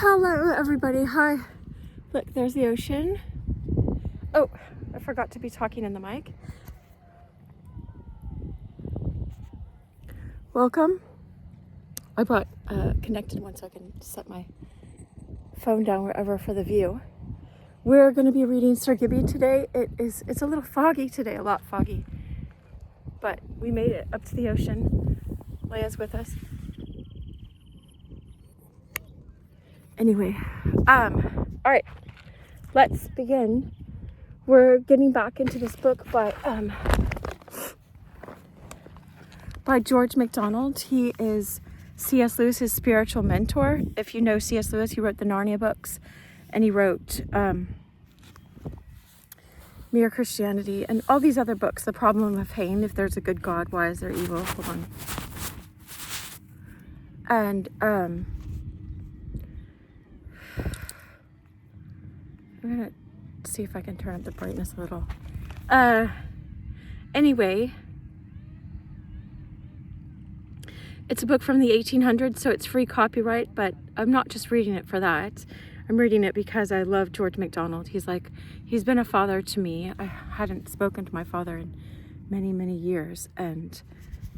Hello everybody, hi. Look, there's the ocean. Oh, I forgot to be talking in the mic. Welcome. I brought a connected one so I can set my phone down wherever for the view. We're going to be reading Sir Gibbie today. It's a little foggy today, a lot foggy. But we made it up to the ocean. Leia's with us. Anyway, all right, let's begin. We're getting back into this book by George MacDonald. He is C.S. Lewis's spiritual mentor. If you know C.S. Lewis, he wrote the Narnia books, and he wrote Mere Christianity and all these other books. The Problem of Pain, If There's a Good God, Why Is There Evil? Hold on. And I'm gonna see if I can turn up the brightness a little. Anyway, it's a book from the 1800s, so it's free copyright, but I'm not just reading it for that. I'm reading it because I love George MacDonald. He's been a father to me. I hadn't spoken to my father in many, many years, and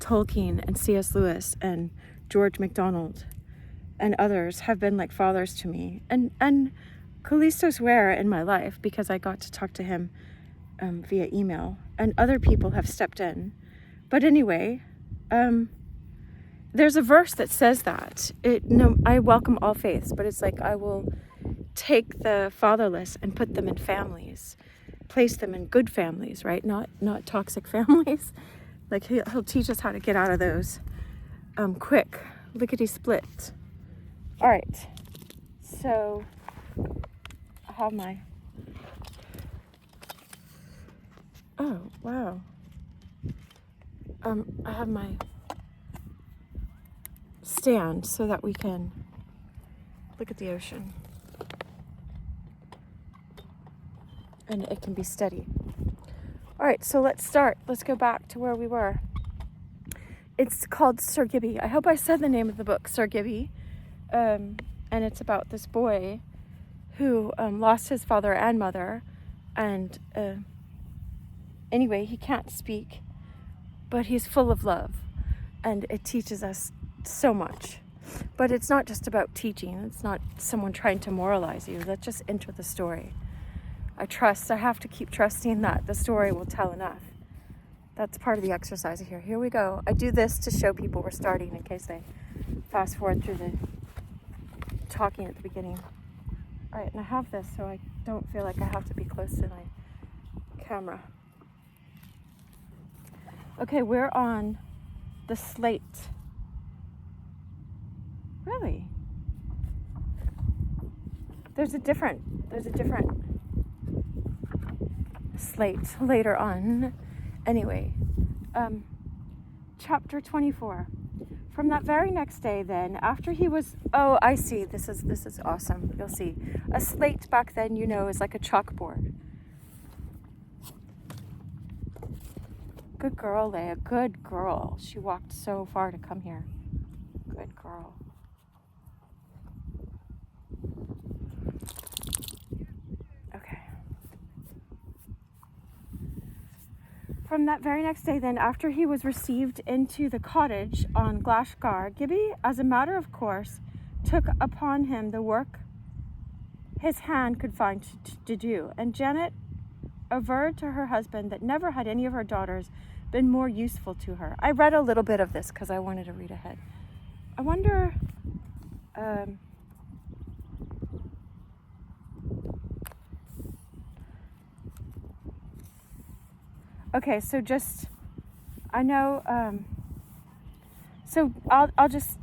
Tolkien and C.S. Lewis and George MacDonald and others have been like fathers to me. And Callisto's Ware in my life, because I got to talk to him via email, and other people have stepped in. But anyway, there's a verse that says that I welcome all faiths, but it's like I will take the fatherless and put them in families, place them in good families, right? Not toxic families. Like he'll teach us how to get out of those quick, lickety split. All right, so I have my, oh wow, I have my stand so that we can look at the ocean and it can be steady. All right, so let's start. Let's go back to where we were. It's called Sir Gibbie. I hope I said the name of the book, Sir Gibbie. And it's about this boy who lost his father and mother, and anyway, he can't speak, but he's full of love, and it teaches us so much. But it's not just about teaching. It's not someone trying to moralize you. Let's just enter the story. I have to keep trusting that the story will tell enough. That's part of the exercise here. Here we go. I do this to show people we're starting in case they fast forward through the talking at the beginning. All right, and I have this so I don't feel like I have to be close to my camera. Okay, we're on the slate. Really? There's a different slate later on. Anyway, chapter 24. From that very next day then, after he was, oh, I see, this is awesome. You'll see. A slate back then, is like a chalkboard. Good girl, Leia, good girl. She walked so far to come here. Good girl. Okay. From that very next day then, after he was received into the cottage on Glashgar, Gibbie, as a matter of course, took upon him the work his hand could find to do. And Janet averred to her husband that never had any of her daughters been more useful to her. I read a little bit of this because I wanted to read ahead. I wonder... Okay, so just, I know, so I'll just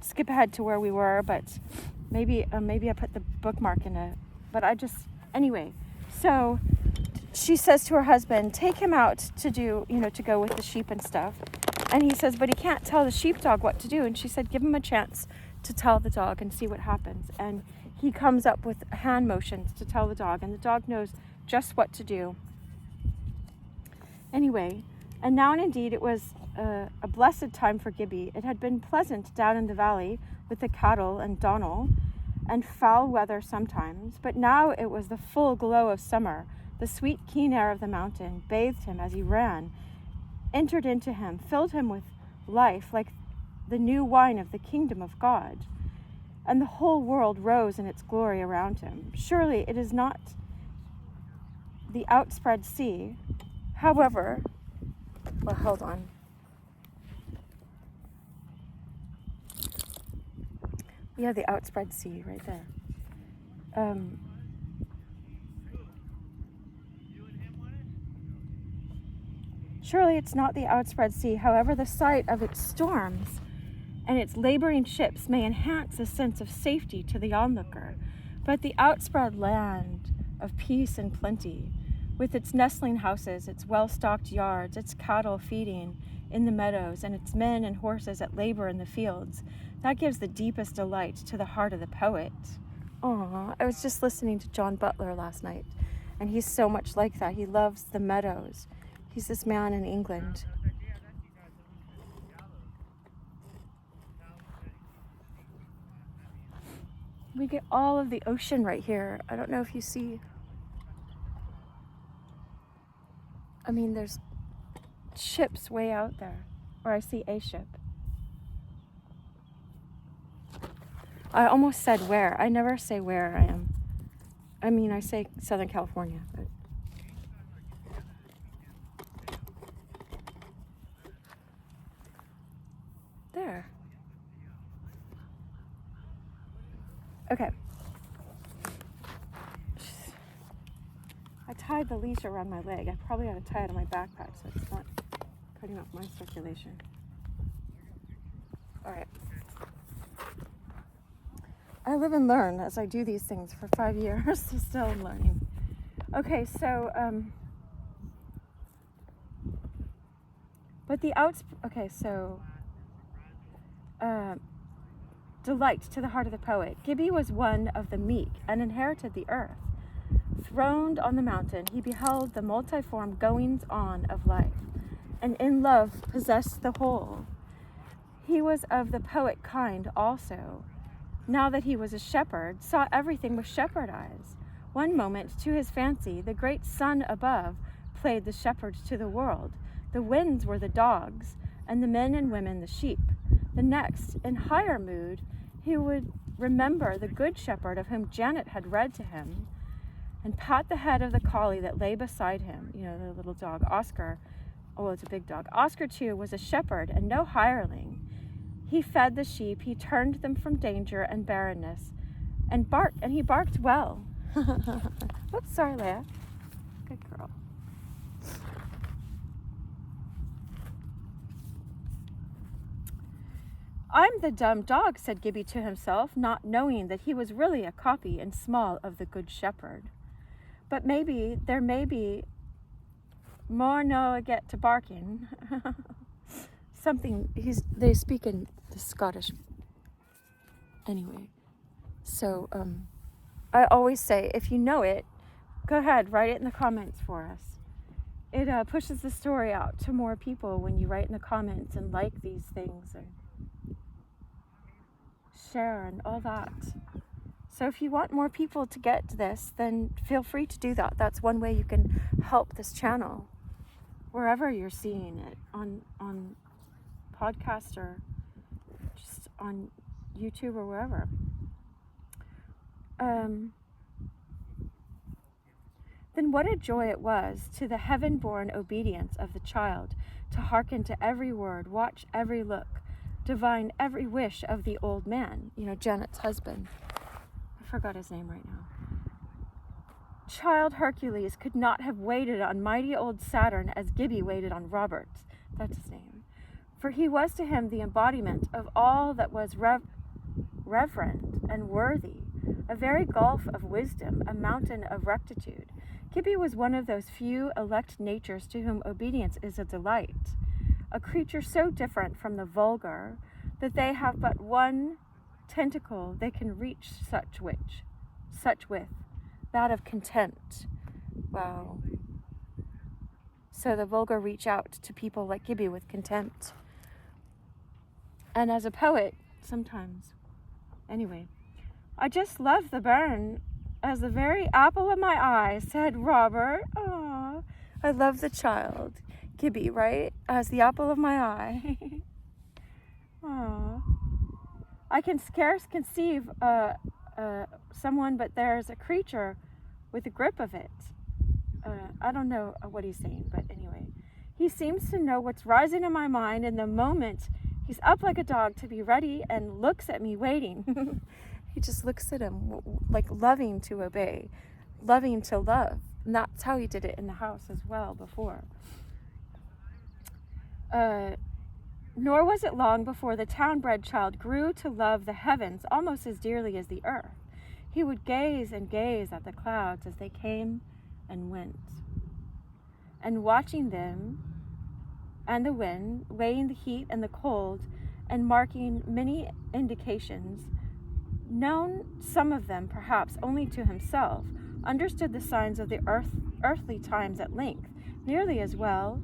skip ahead to where we were, but maybe I put the bookmark anyway, so she says to her husband, take him out to do, to go with the sheep and stuff, and he says, but he can't tell the sheepdog what to do, and she said, give him a chance to tell the dog and see what happens, and he comes up with hand motions to tell the dog, and the dog knows just what to do. Anyway, and now and indeed it was a blessed time for Gibbie. It had been pleasant down in the valley with the cattle and Donal, and foul weather sometimes, but now it was the full glow of summer. The sweet, keen air of the mountain bathed him as he ran, entered into him, filled him with life like the new wine of the kingdom of God. And the whole world rose in its glory around him. Surely it is not the outspread sea. However, well, hold on. We have the outspread sea right there. Surely it's not the outspread sea. However, the sight of its storms and its laboring ships may enhance a sense of safety to the onlooker. But the outspread land of peace and plenty, with its nestling houses, its well-stocked yards, its cattle feeding in the meadows, and its men and horses at labor in the fields, that gives the deepest delight to the heart of the poet. Aw, I was just listening to John Butler last night, and he's so much like that. He loves the meadows. He's this man in England. We get all of the ocean right here. I don't know if you see. I mean, there's ships way out there, or I see a ship. I almost said where. I never say where I am. I mean, I say Southern California. But there. Okay. I tied the leash around my leg. I probably ought to tie it on my backpack so it's not cutting off my circulation. All right. I live and learn as I do these things for 5 years, so still I'm learning. Okay, so, but the delight to the heart of the poet. Gibbie was one of the meek and inherited the earth. Throned on the mountain, he beheld the multiform goings-on of life, and in love possessed the whole. He was of the poet kind also. Now that he was a shepherd, saw everything with shepherd eyes. One moment, to his fancy, the great sun above played the shepherd to the world. The winds were the dogs, and the men and women the sheep. The next, in higher mood, he would remember the good shepherd of whom Janet had read to him, and pat the head of the collie that lay beside him, the little dog, Oscar. Oh, it's a big dog. Oscar, too, was a shepherd and no hireling. He fed the sheep, he turned them from danger and barrenness, and he barked well. Oops, sorry, Leia. Good girl. I'm the dumb dog, said Gibbie to himself, not knowing that he was really a copy and small of the good shepherd. But maybe there may be more no get to barking. Something they speak in the Scottish anyway. So I always say, if you know it, go ahead, write it in the comments for us. It pushes the story out to more people when you write in the comments and like these things and share and all that. So if you want more people to get this, then feel free to do that. That's one way you can help this channel, wherever you're seeing it, on podcast or just on YouTube or wherever. Then what a joy it was to the heaven-born obedience of the child to hearken to every word, watch every look, divine every wish of the old man, Janet's husband. I forgot his name right now. Child Hercules could not have waited on mighty old Saturn as Gibbie waited on Robert. That's his name. For he was to him the embodiment of all that was reverend and worthy, a very gulf of wisdom, a mountain of rectitude. Gibbie was one of those few elect natures to whom obedience is a delight, a creature so different from the vulgar that they have but one tentacle they can reach such with, that of contempt. Wow. So the vulgar reach out to people like Gibbie with contempt. And as a poet, sometimes. Anyway, I just love the bairn as the very apple of my eye, said Robert. Aww. I love the child. Gibbie, right? As the apple of my eye. Aww. I can scarce conceive someone, but there's a creature with a grip of it. I don't know what he's saying, but anyway. He seems to know what's rising in my mind in the moment. He's up like a dog to be ready and looks at me waiting. He just looks at him like loving to obey, loving to love. And that's how he did it in the house as well before. Nor was it long before the town-bred child grew to love the heavens almost as dearly as the earth. He would gaze and gaze at the clouds as they came and went, and watching them and the wind, weighing the heat and the cold, and marking many indications, known some of them perhaps only to himself, understood the signs of the earthly times at length, nearly as well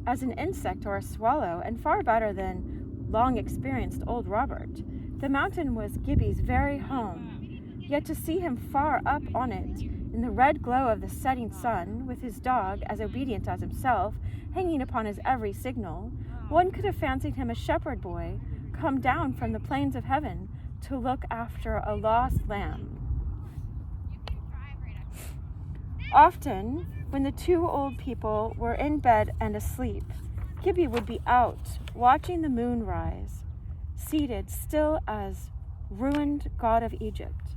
as an insect or a swallow, and far better than long-experienced old Robert. The mountain was Gibbie's very home, yet to see him far up on it, in the red glow of the setting sun, with his dog, as obedient as himself, hanging upon his every signal, one could have fancied him a shepherd boy, come down from the plains of heaven to look after a lost lamb. Often, when the two old people were in bed and asleep, Gibbie would be out, watching the moon rise, seated still as ruined god of Egypt,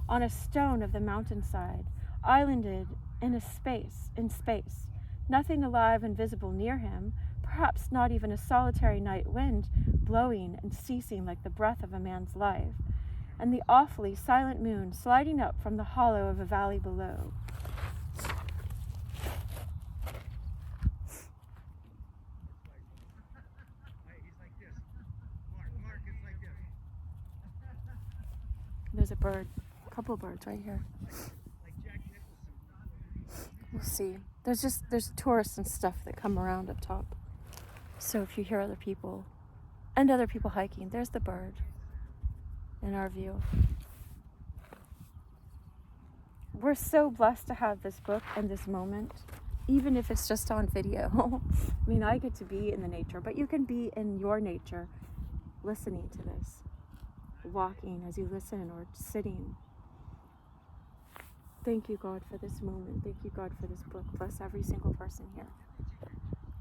on a stone of the mountainside, islanded in space, nothing alive and visible near him, perhaps not even a solitary night wind blowing and ceasing like the breath of a man's life, and the awfully silent moon sliding up from the hollow of a valley below. There's a bird, a couple of birds right here. We'll see. There's tourists and stuff that come around up top. So if you hear other people hiking, there's the bird in our view. We're so blessed to have this book and this moment, even if it's just on video. I mean, I get to be in the nature, but you can be in your nature listening to this, walking as you listen or sitting. Thank you, God, for this moment. Thank you, God, for this book. Bless every single person here.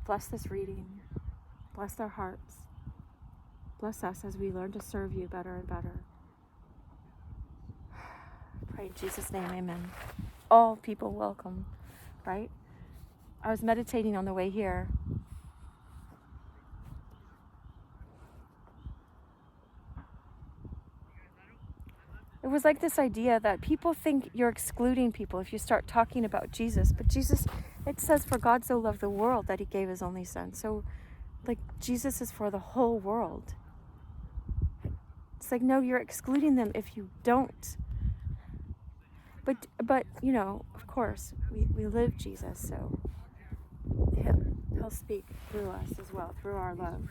Bless this reading. Bless their hearts. Bless us as we learn to serve you better and better. Pray in Jesus' name, amen. All people welcome, right? I was meditating on the way here. It was like this idea that people think you're excluding people if you start talking about Jesus. But Jesus, it says, for God so loved the world that he gave his only son. So, like, Jesus is for the whole world. It's like, no, you're excluding them if you don't. But you know, of course, we live Jesus, so he'll speak through us as well, through our love.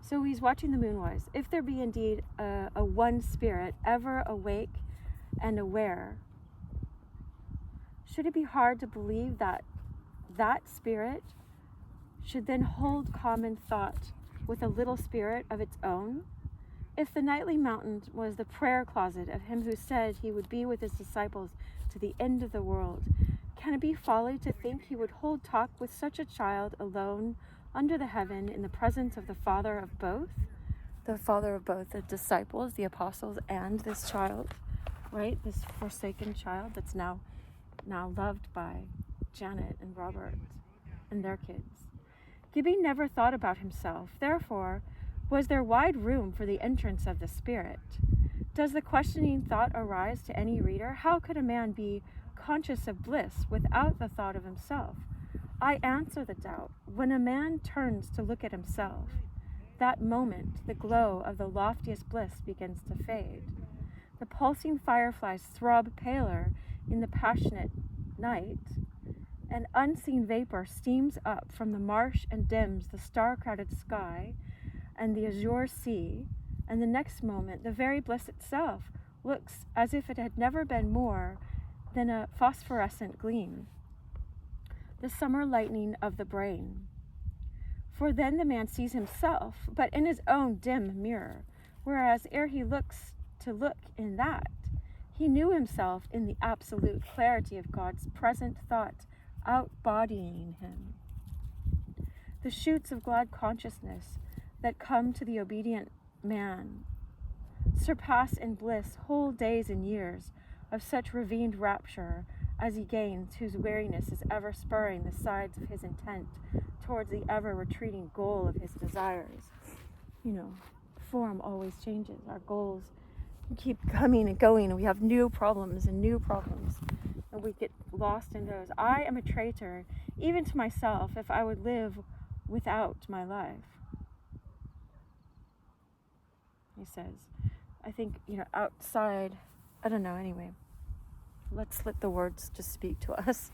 So he's watching the moon rise. If there be indeed a one spirit ever awake and aware, should it be hard to believe that that spirit should then hold common thought with a little spirit of its own? If the nightly mountain was the prayer closet of him who said he would be with his disciples to the end of the world, can it be folly to think he would hold talk with such a child alone under the heaven in the presence of the Father of both? The Father of both, the disciples, the apostles, and this child, right? This forsaken child that's now loved by Janet and Robert and their kids. Gibbie never thought about himself. Therefore, was there wide room for the entrance of the Spirit? Does the questioning thought arise to any reader? How could a man be conscious of bliss without the thought of himself? I answer the doubt. When a man turns to look at himself, that moment the glow of the loftiest bliss begins to fade. The pulsing fireflies throb paler in the passionate night, An unseen vapor steams up from the marsh and dims the star-crowded sky and the azure sea, and the next moment the very bliss itself looks as if it had never been more than a phosphorescent gleam, the summer lightning of the brain. For then the man sees himself, but in his own dim mirror, whereas ere he looks to look in that, he knew himself in the absolute clarity of God's present thought outbodying him. The shoots of glad consciousness that come to the obedient man surpass in bliss whole days and years of such ravined rapture as he gains, whose weariness is ever spurring the sides of his intent towards the ever retreating goal of his desires. Form always changes. Our goals keep coming and going, and we have new problems, and we get lost in those. I am a traitor, even to myself, if I would live without my life, he says. I think, outside, I don't know, anyway. Let's let the words just speak to us.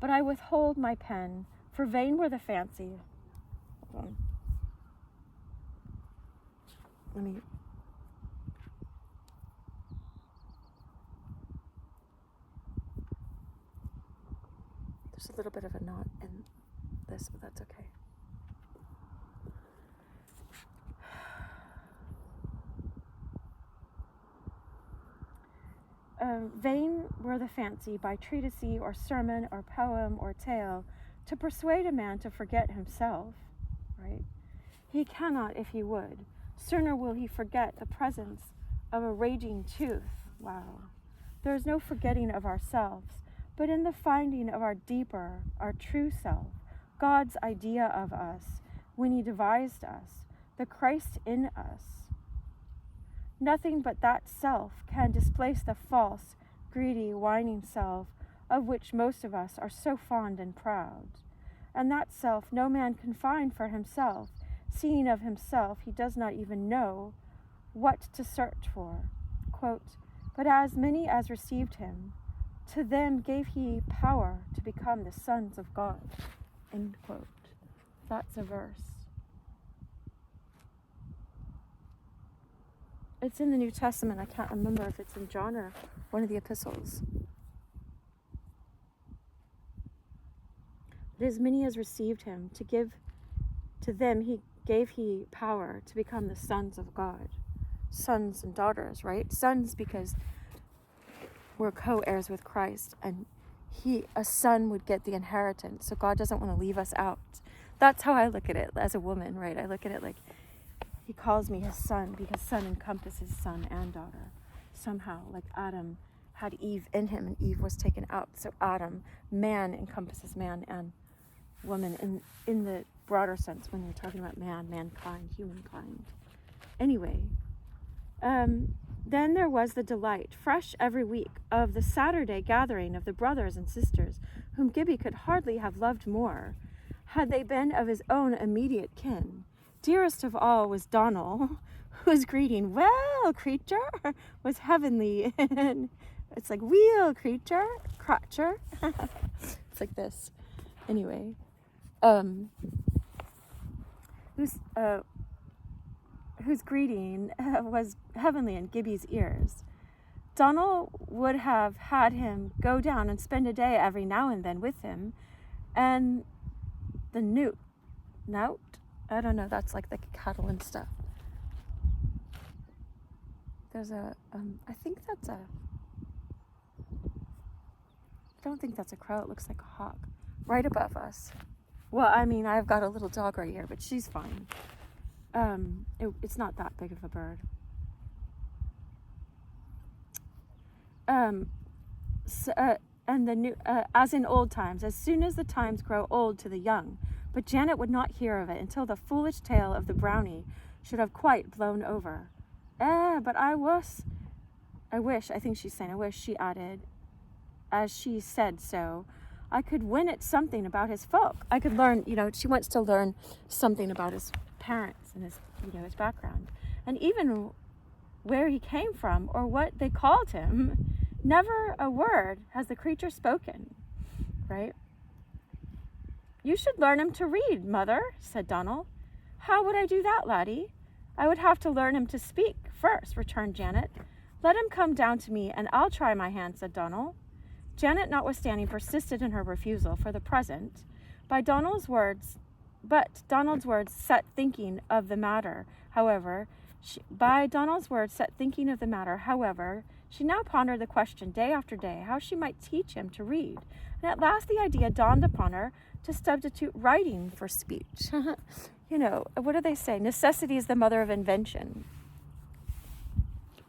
But I withhold my pen, for vain were the fancy. Hold on. There's a little bit of a knot in this, but that's okay. Vain were the fancy by treatise or sermon or poem or tale to persuade a man to forget himself, right? He cannot if he would. Sooner will he forget the presence of a raging tooth. Wow. There is no forgetting of ourselves, but in the finding of our deeper, our true self, God's idea of us when he devised us, the Christ in us. Nothing but that self can displace the false, greedy, whining self of which most of us are so fond and proud. And that self no man can find for himself, seeing of himself he does not even know what to search for. Quote, but as many as received him, to them gave he power to become the sons of God. End quote. That's a verse. It's in the New Testament. I can't remember if it's in John or one of the epistles. But as many as received him, to them he gave power to become the sons of God. Sons and daughters, right? Sons because we're co-heirs with Christ, and a son would get the inheritance, so God doesn't want to leave us out. That's how I look at it as a woman, right? I look at it like he calls me his son because son encompasses son and daughter. Somehow, like Adam had Eve in him and Eve was taken out. So man encompasses man and woman in the broader sense when you're talking about mankind, humankind. Anyway, then there was the delight, fresh every week, of the Saturday gathering of the brothers and sisters, whom Gibbie could hardly have loved more, had they been of his own immediate kin. Dearest of all was Donald, whose greeting, well, creature, was heavenly. It's like, wheel, creature, crotcher. It's like this. Anyway, whose greeting was heavenly in Gibbie's ears. Donald would have had him go down and spend a day every now and then with him, and the newt, I don't know, that's like the cattle and stuff. There's I don't think that's a crow, it looks like a hawk, right above us. Well, I mean, I've got a little dog right here, but she's fine. It's not that big of a bird. And the new, as in old times, as soon as the times grow old to the young. But Janet would not hear of it until the foolish tale of the brownie should have quite blown over. But I think she's saying, I wish, she added, as she said so, I could win at something about his folk. I could learn, she wants to learn something about his parents and his background. And even where he came from or what they called him. Never a word has the creature spoken. right? "You should learn him to read, Mother," said Donald. "How would I do that, laddie?" "I would have to learn him to speak first," returned Janet. "Let him come down to me, and I'll try my hand," said Donald. Janet, notwithstanding, persisted in her refusal for the present. But Donald's words set thinking of the matter. However, she now pondered the question day after day, how she might teach him to read. And at last the idea dawned upon her to substitute writing for speech. What do they say? Necessity is the mother of invention.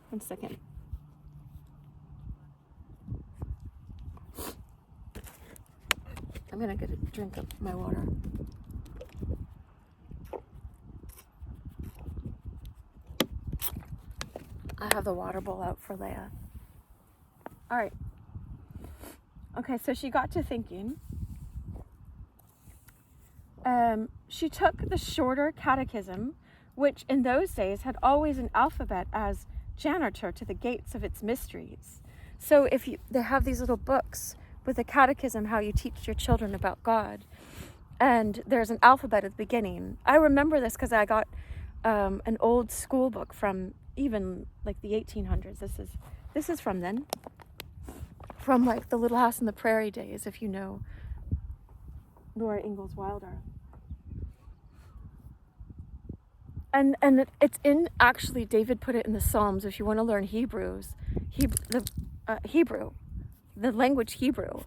1 second. I'm going to get a drink of my water. I have the water bowl out for Leia. All right. Okay, so she got to thinking. She took the shorter catechism, which in those days had always an alphabet as janitor to the gates of its mysteries. So they have these little books with a catechism, how you teach your children about God. And there's an alphabet at the beginning. I remember this because I got an old school book from even like the 1800s. This is from then. From like the Little House on the Prairie days, if you know Laura Ingalls Wilder. And it's actually, David put it in the Psalms, if you want to learn Hebrew, the language Hebrew.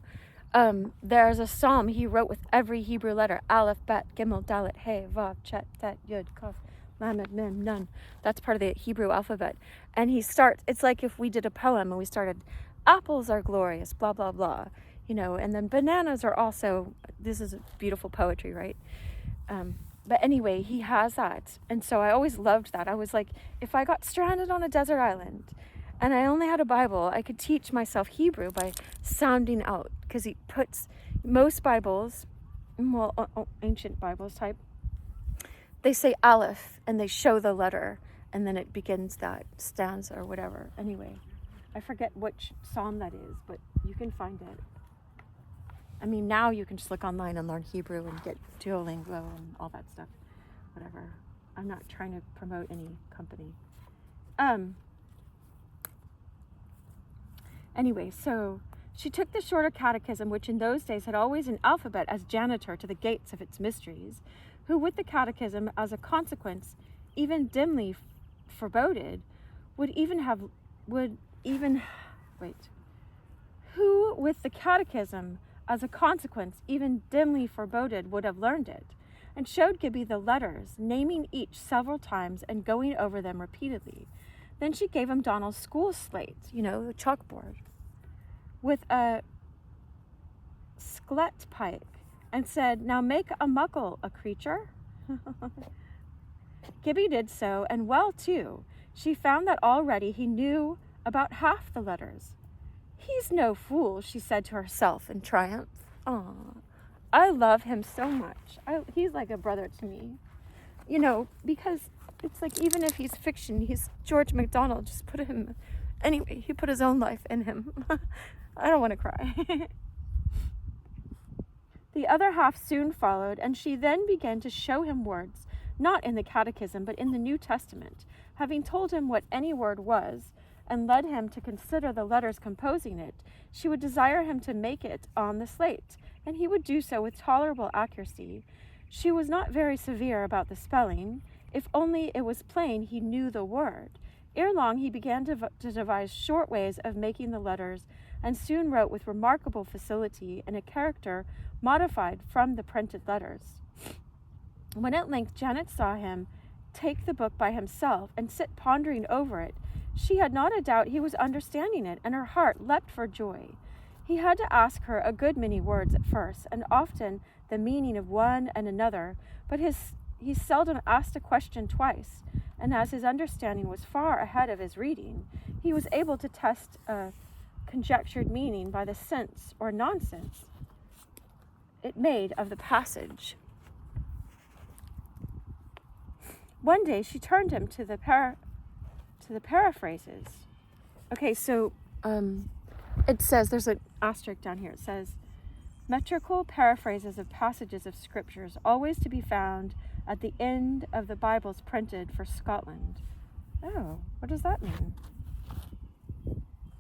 There's a psalm he wrote with every Hebrew letter: Aleph, Bet, Gimel, Dalet, He, Vav, Chet, Tet, Yud, Kaf, Lamed, Mem, Nun. That's part of the Hebrew alphabet. And it's like if we did a poem and we started, apples are glorious, blah, blah, blah, and then bananas are also, this is beautiful poetry, right? But anyway, he has that. And so I always loved that. I was like, if I got stranded on a desert island and I only had a Bible, I could teach myself Hebrew by sounding out. Because he puts most Bibles, ancient Bibles type, they say Aleph and they show the letter and then it begins that stanza or whatever. Anyway, I forget which psalm that is, but you can find it. I mean, now you can just look online and learn Hebrew and get Duolingo and all that stuff. Whatever. I'm not trying to promote any company. Anyway, so she took the shorter catechism, which in those days had always an alphabet as janitor to the gates of its mysteries, who with the catechism as a consequence, even dimly foreboded, who with the catechism as a consequence, even dimly foreboded, would have learned it, and showed Gibbie the letters, naming each several times and going over them repeatedly. Then she gave him Donald's school slate, the chalkboard, with a sklet pike, and said, "Now make a muckle, a creature." Gibbie did so, and well too. She found that already he knew about half the letters. "He's no fool," she said to herself in triumph. Aw, I love him so much. He's like a brother to me. Because it's like, even if he's fiction, he's George MacDonald. Just put him, anyway, he put his own life in him. I don't want to cry. The other half soon followed, and she then began to show him words, not in the catechism, but in the New Testament, having told him what any word was, and led him to consider the letters composing it. She would desire him to make it on the slate, and he would do so with tolerable accuracy. She was not very severe about the spelling, if only it was plain he knew the word. Ere long he began to devise short ways of making the letters, and soon wrote with remarkable facility in a character modified from the printed letters. When at length Janet saw him take the book by himself and sit pondering over it, she had not a doubt he was understanding it, and her heart leapt for joy. He had to ask her a good many words at first, and often the meaning of one and another, but he seldom asked a question twice, and as his understanding was far ahead of his reading, he was able to test a conjectured meaning by the sense or nonsense it made of the passage. One day she turned him to the paraphrases. Okay, so it says, there's an asterisk down here. It says, metrical paraphrases of passages of scriptures, always to be found at the end of the Bibles printed for Scotland. Oh, what does that mean?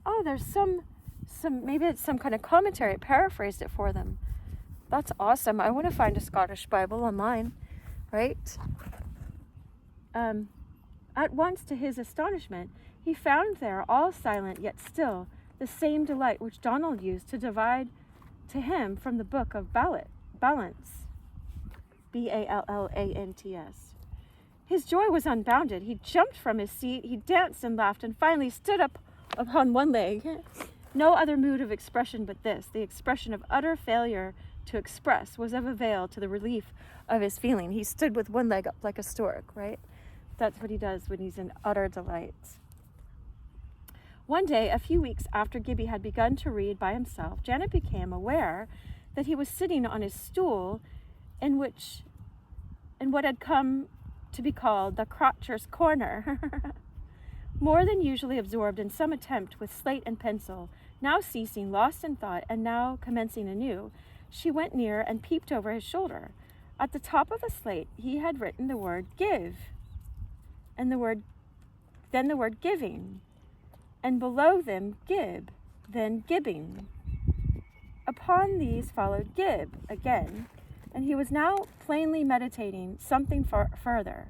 Oh, there's some maybe it's some kind of commentary. It paraphrased it for them. That's awesome. I want to find a Scottish Bible online, right? At once, to his astonishment, he found there, all silent yet still, the same delight which Donald used to divide to him from the book of Balance, Ballants. His joy was unbounded. He jumped from his seat, he danced and laughed, and finally stood up upon one leg. No other mood of expression but this, the expression of utter failure to express, was of avail to the relief of his feeling. He stood with one leg up like a stork, right? That's what he does when he's in utter delight. One day, a few weeks after Gibbie had begun to read by himself, Janet became aware that he was sitting on his stool in what had come to be called the crotcher's corner, more than usually absorbed in some attempt with slate and pencil, now ceasing, lost in thought, and now commencing anew. She went near and peeped over his shoulder. At the top of the slate he had written the word give, and then the word giving, and below them gib, then gibbing. Upon these followed gib again, and he was now plainly meditating something further.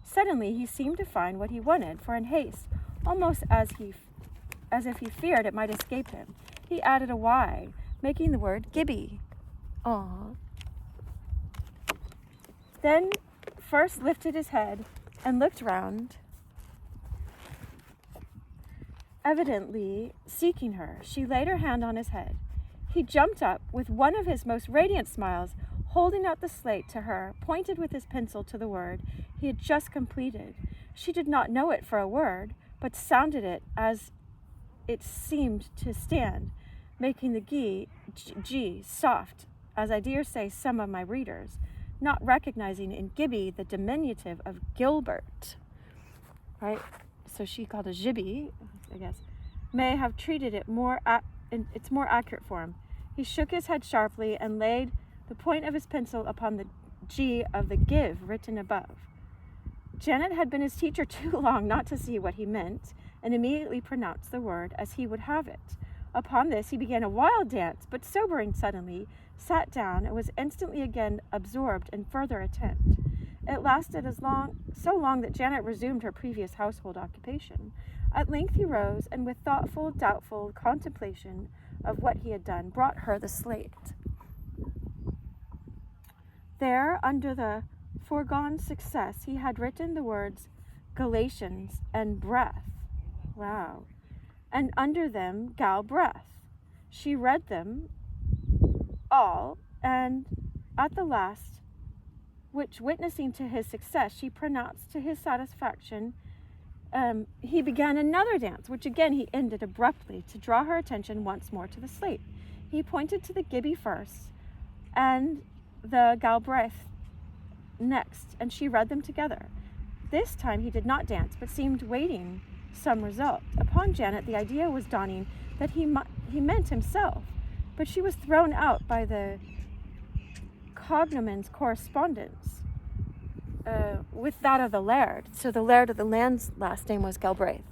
Suddenly he seemed to find what he wanted, for in haste, almost as if he feared it might escape him, he added a Y, making the word Gibbie. Aww. Then first lifted his head and looked round, evidently seeking her. She laid her hand on his head. He jumped up with one of his most radiant smiles, holding out the slate to her, pointed with his pencil to the word he had just completed. She did not know it for a word, but sounded it as it seemed to stand, making the G soft, as I dare say some of my readers, not recognizing in Gibbie the diminutive of Gilbert, right? So she called it Gibbie, I guess, may have treated it in its more accurate form. He shook his head sharply and laid the point of his pencil upon the G of the give written above. Janet had been his teacher too long not to see what he meant, and immediately pronounced the word as he would have it. Upon this he began a wild dance, but sobering suddenly, sat down and was instantly again absorbed in further attempt. It lasted so long that Janet resumed her previous household occupation. At length he rose, and with thoughtful, doubtful contemplation of what he had done, brought her the slate. There, under the foregone success, he had written the words Galatians and breath. Wow. And under them, gal breath. She read them all, and at the last, which witnessing to his success, she pronounced to his satisfaction, he began another dance, which again he ended abruptly to draw her attention once more to the slate. He pointed to the Gibbie first, and the Galbraith next, and she read them together. This time he did not dance, but seemed waiting some result. Upon Janet the idea was dawning that he meant himself, but she was thrown out by the cognomen's correspondence with that of the laird. So the laird of the land's last name was Galbraith,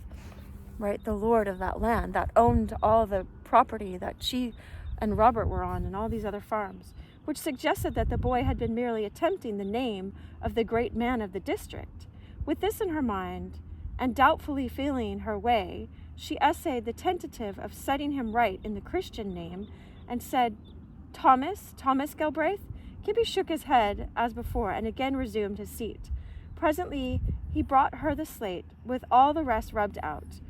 right? The lord of that land that owned all the property that she and Robert were on and all these other farms, which suggested that the boy had been merely attempting the name of the great man of the district. With this in her mind, and doubtfully feeling her way, she essayed the tentative of setting him right in the Christian name, and said, Thomas Galbraith? Gibbie shook his head as before, and again resumed his seat. Presently he brought her the slate, with all the rest rubbed out,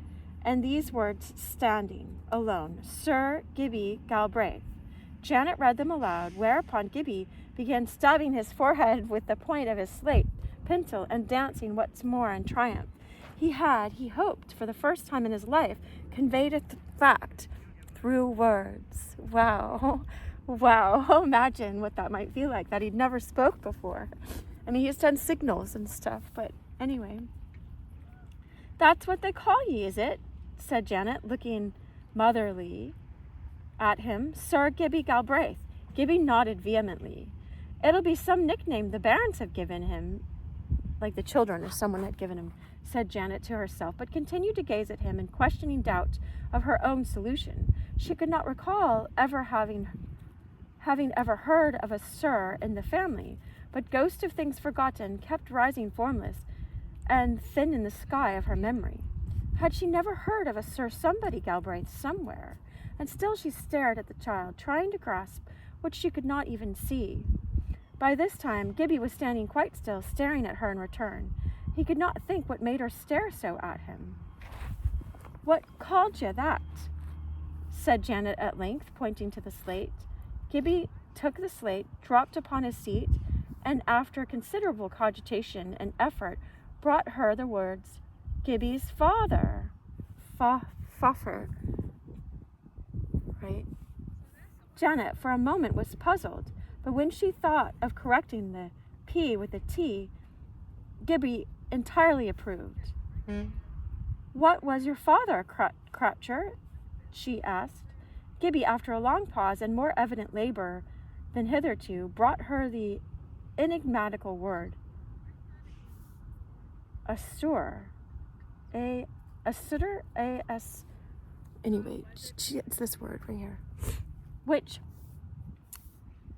and these words standing alone, Sir Gibbie Galbraith. Janet read them aloud, whereupon Gibbie began stabbing his forehead with the point of his slate pencil and dancing once more in triumph. He had, he hoped, for the first time in his life, conveyed a fact through words. Wow. Imagine what that might feel like, that he'd never spoke before. I mean, he's done signals and stuff, but anyway. That's what they call ye, is it? Said Janet, looking motherly at him. Sir Gibbie Galbraith. Gibbie nodded vehemently. "It'll be some nickname the bairns have given him, like the children or someone had given him," said Janet to herself, but continued to gaze at him in questioning doubt of her own solution. She could not recall having ever heard of a Sir in the family, but ghosts of things forgotten kept rising formless and thin in the sky of her memory. Had she never heard of a Sir Somebody Galbraith somewhere? And still she stared at the child, trying to grasp what she could not even see. By this time, Gibbie was standing quite still, staring at her in return. He could not think what made her stare so at him. "What called you that?" said Janet at length, pointing to the slate. Gibbie took the slate, dropped upon his seat, and after considerable cogitation and effort, brought her the words, "Gibbie's father." Faffer. Right? Janet, for a moment, was puzzled, but when she thought of correcting the P with a T, Gibbie entirely approved. "What was your father, Cratcher?" she asked. Gibbie, after a long pause and more evident labor than hitherto, brought her the enigmatical word, "Astur." Anyway, it's this word right here. Which,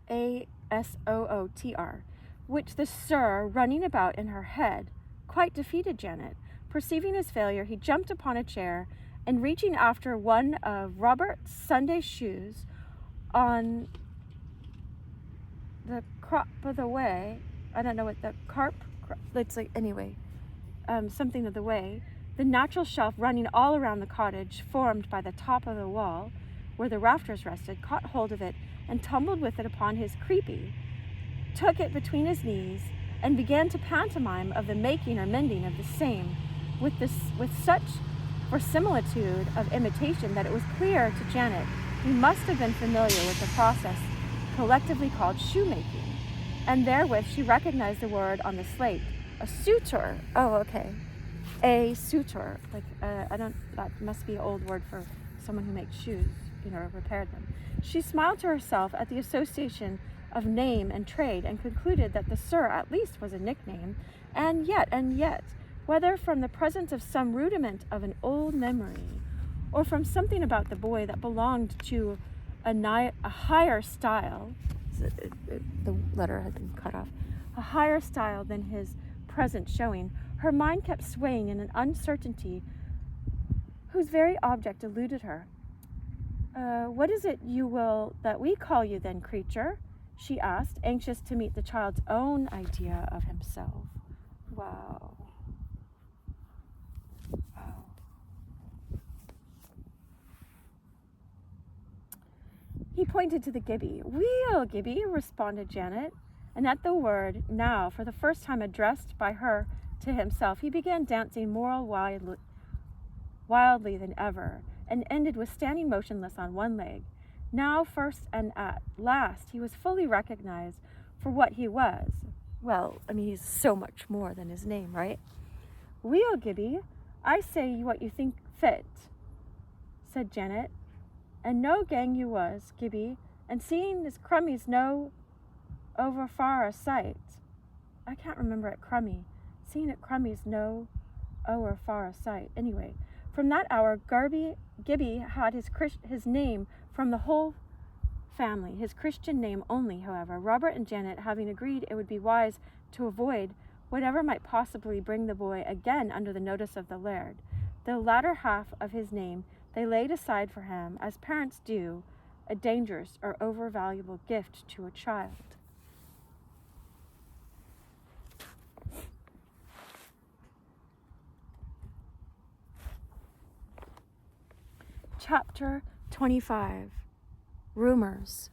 ASOOTR, which the Sir, running about in her head, quite defeated Janet. Perceiving his failure, he jumped upon a chair, and reaching after one of Robert's Sunday shoes on the crop of the way, I don't know what the it's like, anyway, something of the way, the natural shelf running all around the cottage, formed by the top of the wall, where the rafters rested, caught hold of it and tumbled with it upon his creepy, took it between his knees, and began to pantomime of the making or mending of the same, with such verisimilitude of imitation that it was clear to Janet he must have been familiar with the process collectively called shoemaking, and therewith she recognized the word on the slate, a suitor. Oh, okay. A suitor. That must be an old word for someone who makes shoes, repaired them. She smiled to herself at the association of name and trade, and concluded that the Sir at least was a nickname, and yet, whether from the presence of some rudiment of an old memory, or from something about the boy that belonged to a higher style, the letter had been cut off, a higher style than his present showing, her mind kept swaying in an uncertainty whose very object eluded her. "What is it that we call you then, creature?" she asked, anxious to meet the child's own idea of himself. Wow. He pointed to the Gibbie. "Weel, Gibbie," responded Janet, and at the word, now for the first time addressed by her to himself, he began dancing more wildly than ever, and ended with standing motionless on one leg. Now, first and at last, he was fully recognized for what he was. Well, he's so much more than his name, right? "Weel, Gibbie, I say what you think fit," said Janet. "And no gang you was, Gibbie, and seeing as Crummie's no over far a sight." I can't remember it, Crummie. Seeing it Crummie's no over far a sight. Anyway, from that hour, Gibbie had his name from the whole family, his Christian name only, however, Robert and Janet having agreed it would be wise to avoid whatever might possibly bring the boy again under the notice of the laird. The latter half of his name they laid aside for him, as parents do, a dangerous or overvaluable gift to a child. Chapter 25. Rumors.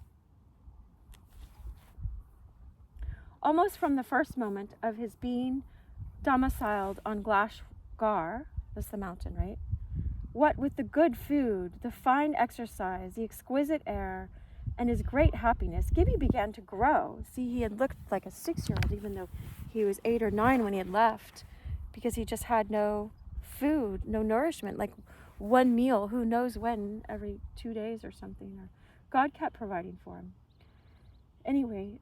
Almost from the first moment of his being domiciled on Glashgar, that's the mountain, right? What with the good food, the fine exercise, the exquisite air, and his great happiness, Gibbie began to grow. See, he had looked like a 6-year-old, even though he was 8 or 9 when he had left, because he just had no food, no nourishment, like one meal, who knows when, every 2 days or something. God kept providing for him. Anyway,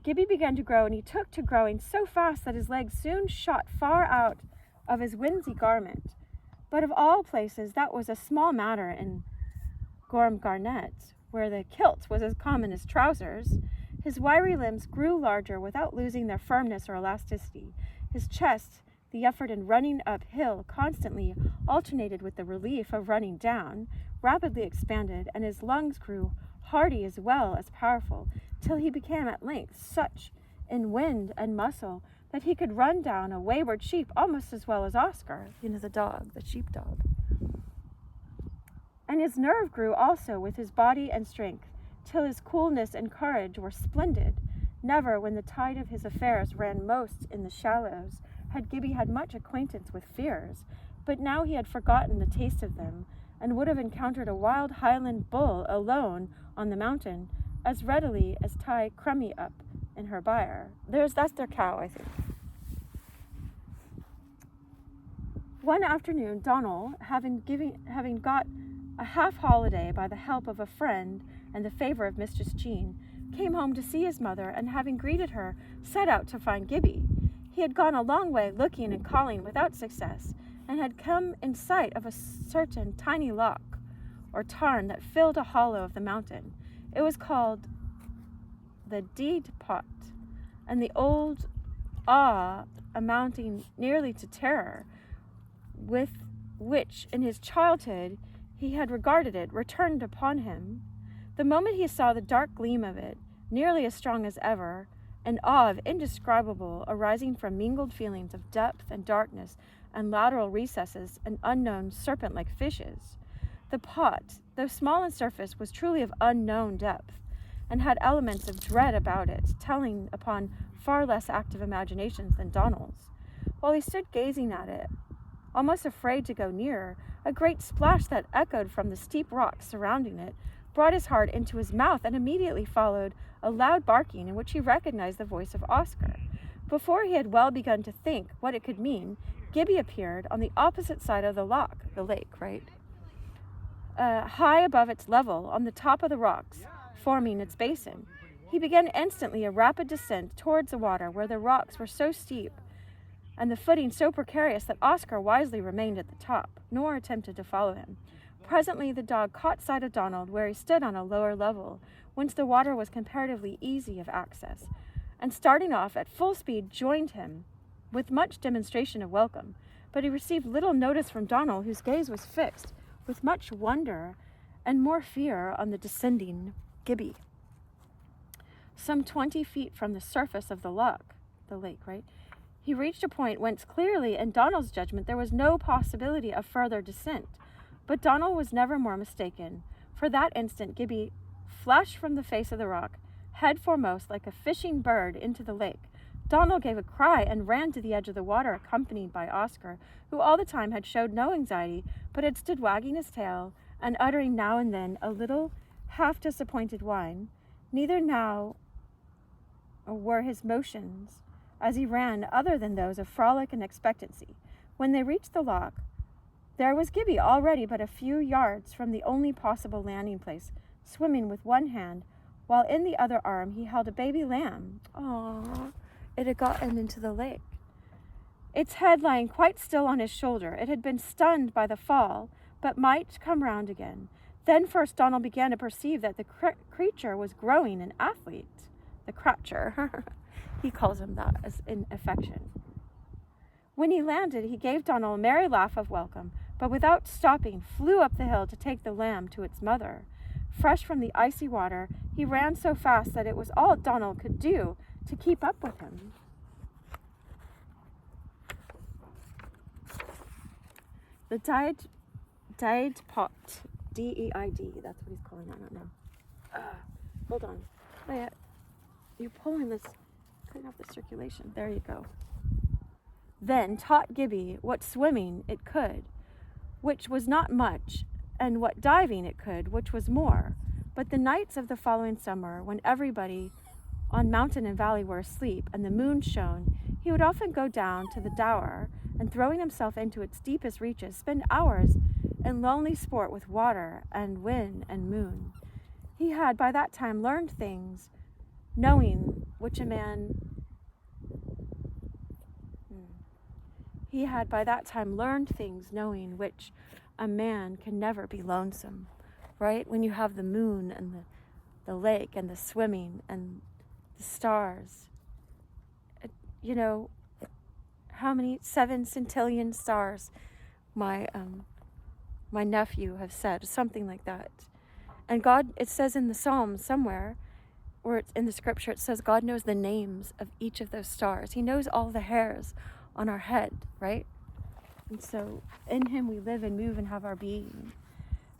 Gibbie began to grow, and he took to growing so fast that his legs soon shot far out of his winsey garment. But of all places, that was a small matter in Gormgarnet, where the kilt was as common as trousers. His wiry limbs grew larger without losing their firmness or elasticity. His chest, the effort in running uphill constantly alternated with the relief of running down, rapidly expanded, and his lungs grew hardy as well as powerful, till he became at length such in wind and muscle that he could run down a wayward sheep almost as well as Oscar, the dog, the sheepdog. And his nerve grew also with his body and strength, till his coolness and courage were splendid. Never, when the tide of his affairs ran most in the shallows, had Gibbie had much acquaintance with fears, but now he had forgotten the taste of them, and would have encountered a wild Highland bull alone on the mountain as readily as tie Crummy up in her byre. That's their cow, I think. One afternoon, Donald, having got a half-holiday by the help of a friend and the favour of Mistress Jean, came home to see his mother, and having greeted her, set out to find Gibbie. He had gone a long way looking and calling without success, and had come in sight of a certain tiny loch, or tarn, that filled a hollow of the mountain. It was called the Deed Pot, and the old awe, amounting nearly to terror, with which in his childhood he had regarded it, returned upon him. The moment he saw the dark gleam of it, nearly as strong as ever, an awe of indescribable, arising from mingled feelings of depth and darkness and lateral recesses and unknown serpent-like fishes. The pot, though small in surface, was truly of unknown depth, and had elements of dread about it, telling upon far less active imaginations than Donald's. While he stood gazing at it, almost afraid to go nearer, a great splash that echoed from the steep rocks surrounding it brought his heart into his mouth, and immediately followed a loud barking in which he recognized the voice of Oscar. Before he had well begun to think what it could mean, Gibbie appeared on the opposite side of the loch, the lake, right? High above its level, on the top of the rocks, forming its basin. He began instantly a rapid descent towards the water, where the rocks were so steep and the footing so precarious that Oscar wisely remained at the top, nor attempted to follow him. Presently the dog caught sight of Donald, where he stood on a lower level, whence the water was comparatively easy of access, and starting off at full speed joined him with much demonstration of welcome. But he received little notice from Donald, whose gaze was fixed with much wonder and more fear on the descending Gibbie. Some 20 feet from the surface of the loch, the lake, right, he reached a point whence clearly, in Donald's judgment, there was no possibility of further descent. But Donald was never more mistaken. For that instant, Gibbie flashed from the face of the rock, head foremost, like a fishing bird, into the lake. Donald gave a cry and ran to the edge of the water, accompanied by Oscar, who all the time had showed no anxiety, but had stood wagging his tail and uttering now and then a little half-disappointed whine. Neither now were his motions as he ran other than those of frolic and expectancy. When they reached the loch, there was Gibbie already but a few yards from the only possible landing place, swimming with one hand, while in the other arm he held a baby lamb. Aww, it had gotten into the lake. Its head lying quite still on his shoulder. It had been stunned by the fall, but might come round again. Then first Donald began to perceive that the creature was growing an athlete. The cratcher. He calls him that as in affection. When he landed, he gave Donald a merry laugh of welcome, but without stopping, flew up the hill to take the lamb to its mother. Fresh from the icy water, he ran so fast that it was all Donald could do to keep up with him. The Deed Pot, D-E-I-D, that's what he's calling it, I don't know. Hold on. Wait, you're pulling this, cutting off the circulation. There you go. Then taught Gibbie what swimming it could, which was not much, and what diving it could, which was more. But the nights of the following summer, when everybody on mountain and valley were asleep, and the moon shone, he would often go down to the Dower, and throwing himself into its deepest reaches, spend hours in lonely sport with water and wind and moon. He had by that time learned things knowing which a man, he had by that time learned things, knowing which a man can never be lonesome, right? When you have the moon and the lake and the swimming and the stars, you know, how many 7 centillion stars my nephew have said, something like that. And God, it says in the Psalms somewhere, or it's in the scripture, it says God knows the names of each of those stars. He knows all the hairs on our head, right? And so in him we live and move and have our being.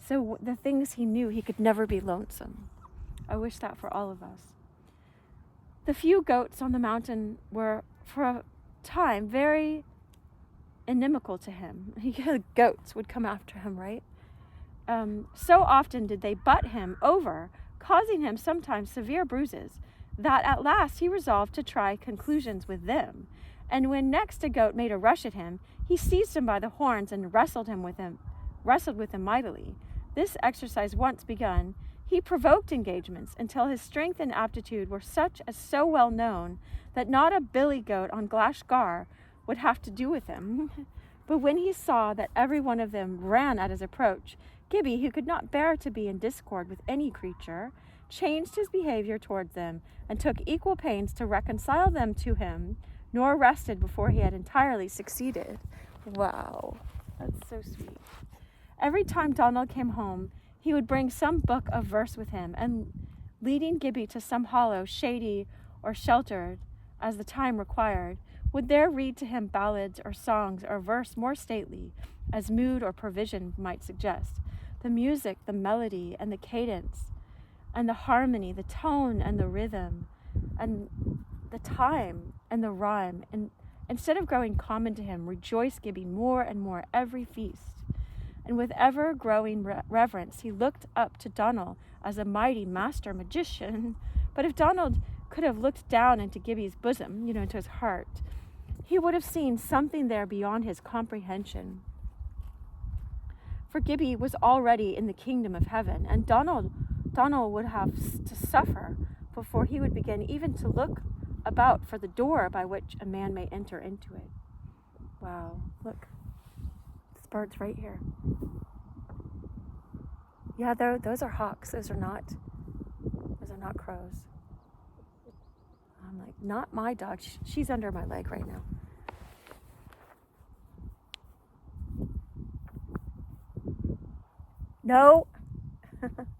So the things he knew, he could never be lonesome. I wish that for all of us. The few goats on the mountain were, for a time, very inimical to him. Goats would come after him, right? So often did they butt him over, causing him sometimes severe bruises, that at last he resolved to try conclusions with them. And when next a goat made a rush at him, he seized him by the horns and wrestled with him mightily. This exercise once begun, he provoked engagements until his strength and aptitude were such as so well known that not a billy goat on Glashgar would have to do with him. But when he saw that every one of them ran at his approach, Gibbie, who could not bear to be in discord with any creature, changed his behavior towards them and took equal pains to reconcile them to him, nor rested before he had entirely succeeded. Wow, that's so sweet. Every time Donald came home, he would bring some book of verse with him, and leading Gibbie to some hollow, shady, or sheltered, as the time required, would there read to him ballads or songs or verse more stately, as mood or provision might suggest. The music, the melody, and the cadence, and the harmony, the tone and the rhythm, and the time and the rhyme, and instead of growing common to him, rejoiced Gibbie more and more every feast. And with ever-growing reverence, he looked up to Donald as a mighty master magician. But if Donald could have looked down into Gibbie's bosom, into his heart, he would have seen something there beyond his comprehension. For Gibbie was already in the kingdom of heaven, and Donald would have to suffer before he would begin even to look about for the door by which a man may enter into it. Wow, look. Bird's right here. Yeah, those are hawks. Those are not crows. I'm like, not my dog. She's under my leg right now. No.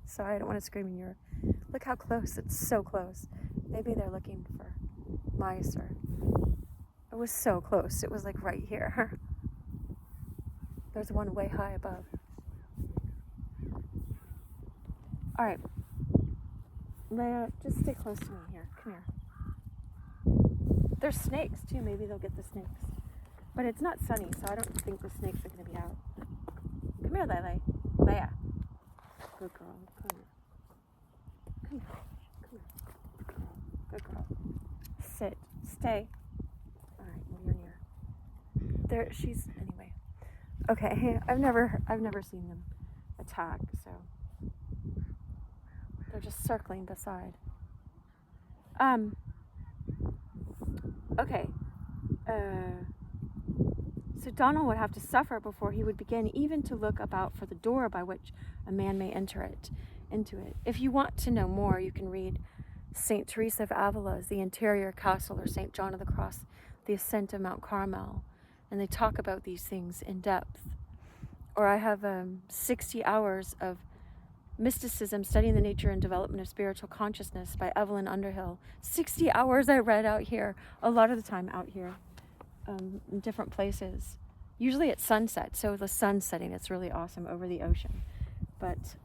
Sorry, I don't want to scream in your. Look how close. It's so close. Maybe they're looking for mice, or it was so close. It was like right here. There's one way high above. All right. Leia, just stay close to me here. Come here. There's snakes too. Maybe they'll get the snakes. But it's not sunny, so I don't think the snakes are going to be out. Come here, Leia. Leia. Good girl. Come here. Come here. Come here. Good girl. Sit. Stay. All right. Well, you're near. There. She's. Anyway. Okay, I've never seen them attack, so they're just circling beside. Okay. So Donald would have to suffer before he would begin even to look about for the door by which a man may enter into it. If you want to know more, you can read St. Teresa of Avila's The Interior Castle, or St. John of the Cross, The Ascent of Mount Carmel. And they talk about these things in depth. Or I have 60 hours of mysticism, studying the nature and development of spiritual consciousness by Evelyn Underhill. 60 hours I read out here, a lot of the time out here, in different places. Usually at sunset, so the sun's setting, it's really awesome over the ocean. But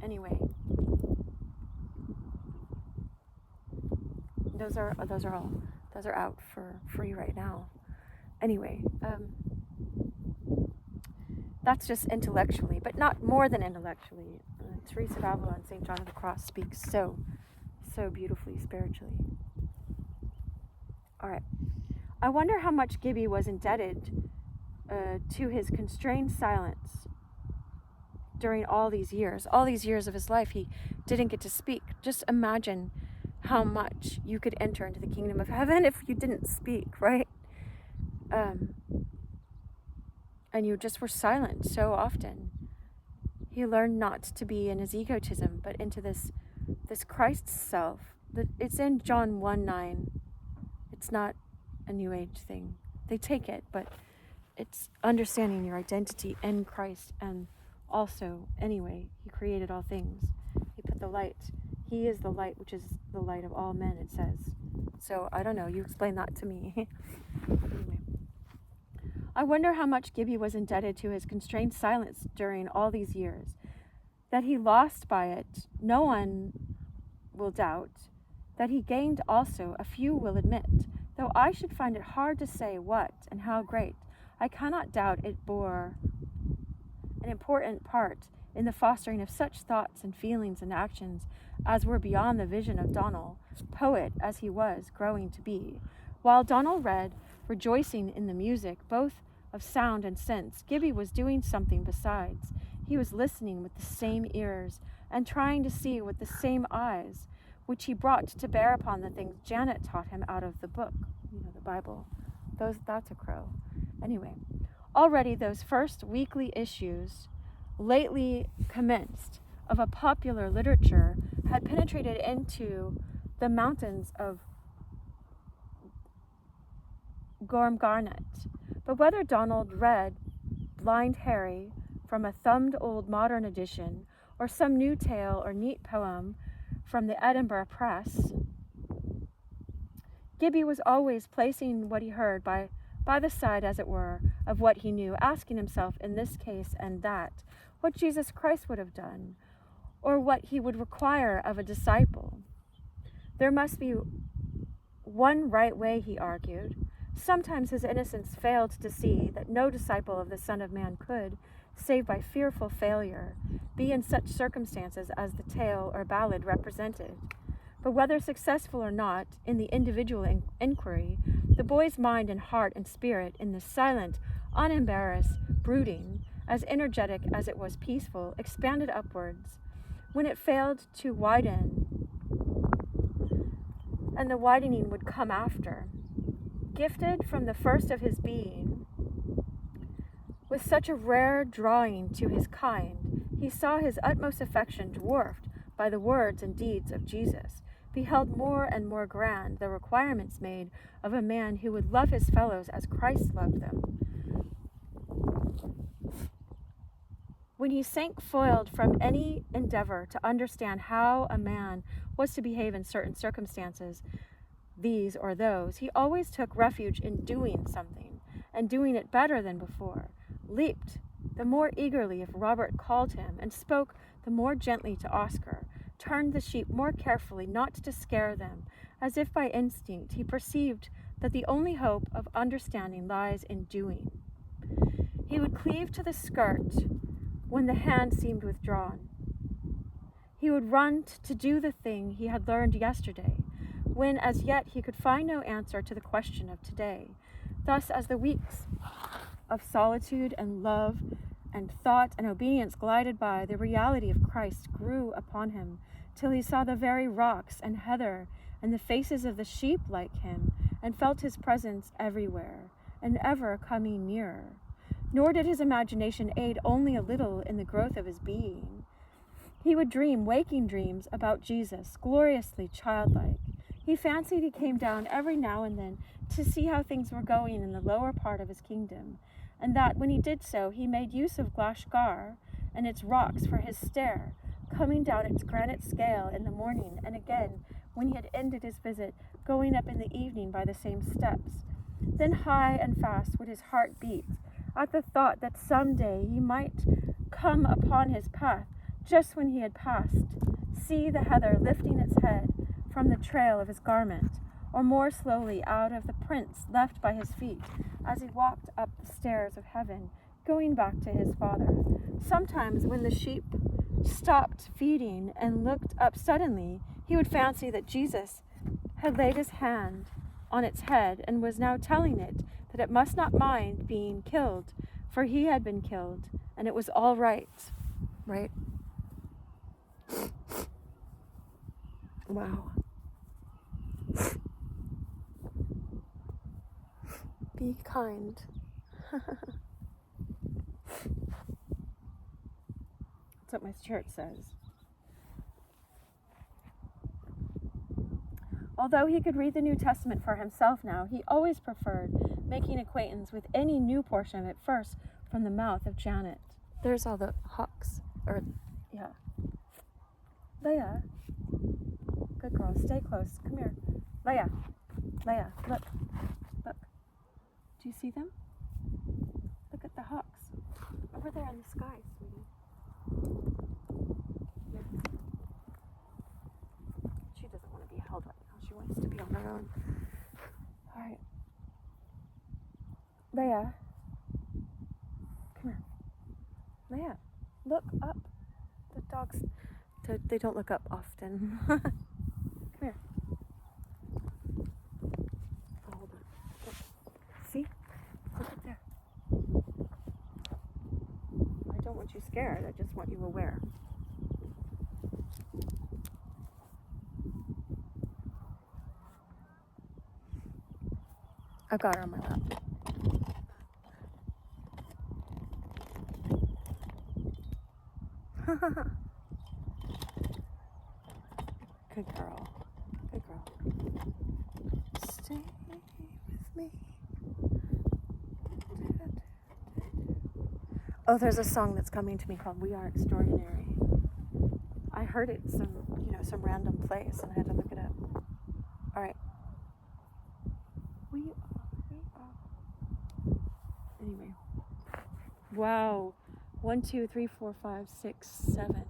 anyway, those are out for free right now. Anyway, that's just intellectually, but not more than intellectually. Teresa of Avila and St. John of the Cross speaks so beautifully spiritually. All right. I wonder how much Gibbie was indebted to his constrained silence during all these years of his life. He didn't get to speak. Just imagine how much you could enter into the kingdom of heaven if you didn't speak, right? And you just were silent so often. He learned not to be in his egotism, but into this Christ self. It's in John 1:9. It's not a New Age thing. They take it, but it's understanding your identity in Christ. And also, anyway, he created all things. He put the light. He is the light, which is the light of all men, it says. So, I don't know. You explain that to me. Anyway. I wonder how much Gibbie was indebted to his constrained silence during all these years. That he lost by it, no one will doubt. That he gained also, a few will admit, though I should find it hard to say what and how great. I cannot doubt it bore an important part in the fostering of such thoughts and feelings and actions as were beyond the vision of Donald, poet as he was growing to be. While Donald read, rejoicing in the music, both of sound and sense, Gibbie was doing something besides. He was listening with the same ears and trying to see with the same eyes, which he brought to bear upon the things Janet taught him out of the book, the Bible. That's a crow. Anyway, already those first weekly issues, lately commenced, of a popular literature had penetrated into the mountains of Gormgarnet. But whether Donald read Blind Harry from a thumbed old modern edition, or some new tale or neat poem from the Edinburgh Press, Gibbie was always placing what he heard by the side, as it were, of what he knew, asking himself in this case and that, what Jesus Christ would have done, or what he would require of a disciple. There must be one right way, he argued. Sometimes his innocence failed to see that no disciple of the Son of Man could, save by fearful failure, be in such circumstances as the tale or ballad represented. But whether successful or not in the individual inquiry, the boy's mind and heart and spirit, in this silent, unembarrassed brooding, as energetic as it was peaceful, expanded upwards. When it failed to widen, and the widening would come after, gifted from the first of his being with such a rare drawing to his kind, he saw his utmost affection dwarfed by the words and deeds of Jesus, beheld more and more grand the requirements made of a man who would love his fellows as Christ loved them. When he sank foiled from any endeavor to understand how a man was to behave in certain circumstances, these or those, he always took refuge in doing something, and doing it better than before, leaped the more eagerly if Robert called him, and spoke the more gently to Oscar, turned the sheep more carefully, not to scare them, as if by instinct he perceived that the only hope of understanding lies in doing. He would cleave to the skirt when the hand seemed withdrawn. He would run to do the thing he had learned yesterday, when as yet he could find no answer to the question of today. Thus, as the weeks of solitude and love and thought and obedience glided by, the reality of Christ grew upon him, till he saw the very rocks and heather and the faces of the sheep like him, and felt his presence everywhere, and ever coming nearer. Nor did his imagination aid only a little in the growth of his being. He would dream waking dreams about Jesus, gloriously childlike. He fancied he came down every now and then to see how things were going in the lower part of his kingdom, and that when he did so, he made use of Glashgar and its rocks for his stair, coming down its granite scale in the morning, and again, when he had ended his visit, going up in the evening by the same steps. Then high and fast would his heart beat at the thought that some day he might come upon his path, just when he had passed, see the heather lifting its head from the trail of his garment, or more slowly out of the prints left by his feet as he walked up the stairs of heaven, going back to his Father. Sometimes when the sheep stopped feeding and looked up suddenly, he would fancy that Jesus had laid his hand on its head and was now telling it that it must not mind being killed, for he had been killed, and it was all right. Right? Wow. Be kind. That's what my shirt says. Although he could read the New Testament for himself now, he always preferred making acquaintance with any new portion of it first from the mouth of Janet. There's all the hawks. Yeah. Leia. Good girl. Stay close. Come here. Leia. Leia. Look. Look. Do you see them? Look at the hawks. Over there in the sky, sweetie. Yeah. She doesn't want to be held right now. She wants to be on her own. All right. Leia. Come here. Leia. Look up. The dogs, they don't look up often. Come here. Oh, hold on. Look. See? Look up there. I don't want you scared. I just want you aware. I've got her on my lap. Good girl. Good girl. Stay with me. Oh, there's a song that's coming to me called We Are Extraordinary. I heard it some random place and I had to look it up. All right. We are. Anyway. Wow. 1, 2, 3, 4, 5, 6, 7.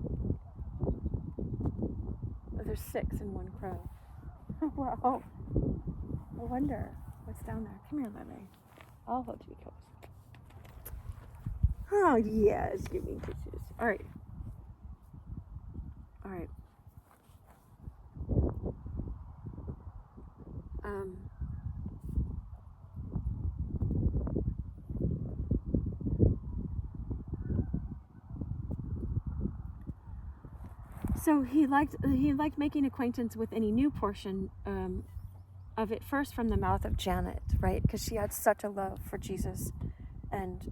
Oh, there's 6 in one crow. Wow. I wonder what's down there. Come here, Lily. I'll hold you close. Oh, yes. Give me kisses. All right. All right. So he liked making acquaintance with any new portion of it first from the mouth of Janet, right? Because she had such a love for Jesus, and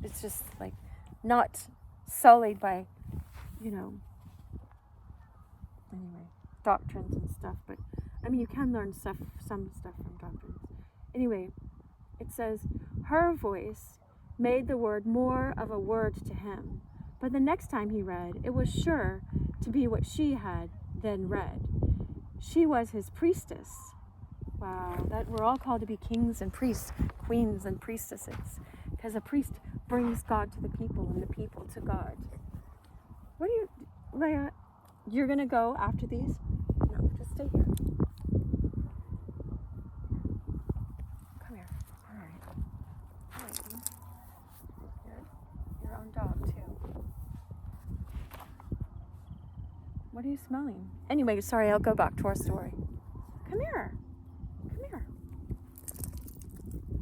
it's just like not sullied by, anyway, doctrines and stuff. But I mean, you can learn some stuff from doctrines. Anyway, it says her voice made the word more of a word to him. But the next time he read, it was sure to be what she had then read. She was his priestess. Wow, that we're all called to be kings and priests, queens and priestesses, because a priest brings God to the people and the people to God. Leia, you're going to go after these? No, just stay here. Come here. All right. All right. You're your own dog, too. What are you smelling? Anyway, sorry, I'll go back to our story. Come here. Come here.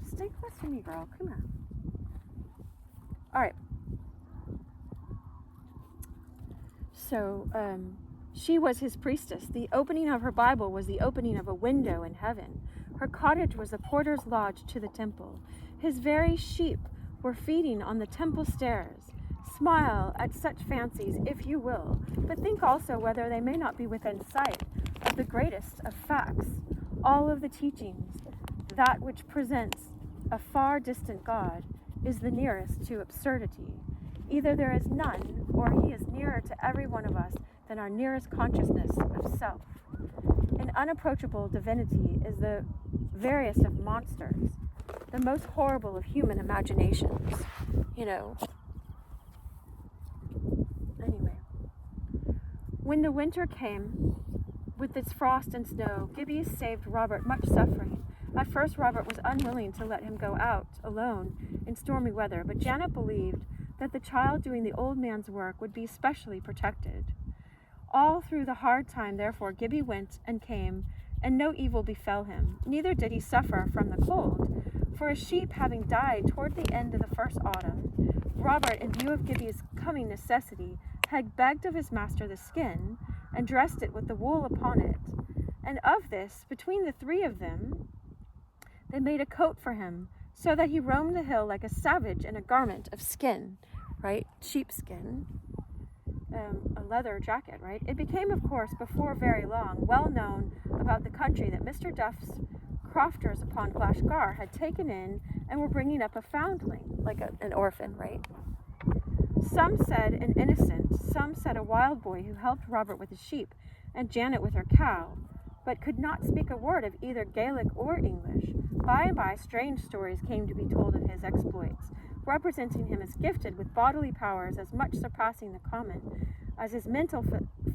Stay close to me, girl. Come here. All right. So, she was his priestess. The opening of her Bible was the opening of a window in heaven. Her cottage was the porter's lodge to the temple. His very sheep were feeding on the temple stairs. Smile at such fancies, if you will, but think also whether they may not be within sight of the greatest of facts, all of the teachings. That which presents a far distant God is the nearest to absurdity. Either there is none, or he is nearer to every one of us than our nearest consciousness of self. An unapproachable divinity is the veriest of monsters, the most horrible of human imaginations, Anyway, when the winter came, with its frost and snow, Gibbie saved Robert much suffering. At first, Robert was unwilling to let him go out alone in stormy weather, but Janet believed that the child doing the old man's work would be specially protected. All through the hard time, therefore, Gibbie went and came, and no evil befell him. Neither did he suffer from the cold, for his sheep having died toward the end of the first autumn, Robert, in view of Gibbie's coming necessity, had begged of his master the skin, and dressed it with the wool upon it. And of this, between the three of them, they made a coat for him, so that he roamed the hill like a savage in a garment of skin, right? Sheepskin, a leather jacket, right? It became, of course, before very long, well known about the country that Mr. Duff's crofters upon Glashgar had taken in and were bringing up a foundling, like an orphan, right? Some said an innocent, some said a wild boy who helped Robert with his sheep and Janet with her cow, but could not speak a word of either Gaelic or English. By and by, strange stories came to be told of his exploits, representing him as gifted with bodily powers as much surpassing the common, as his mental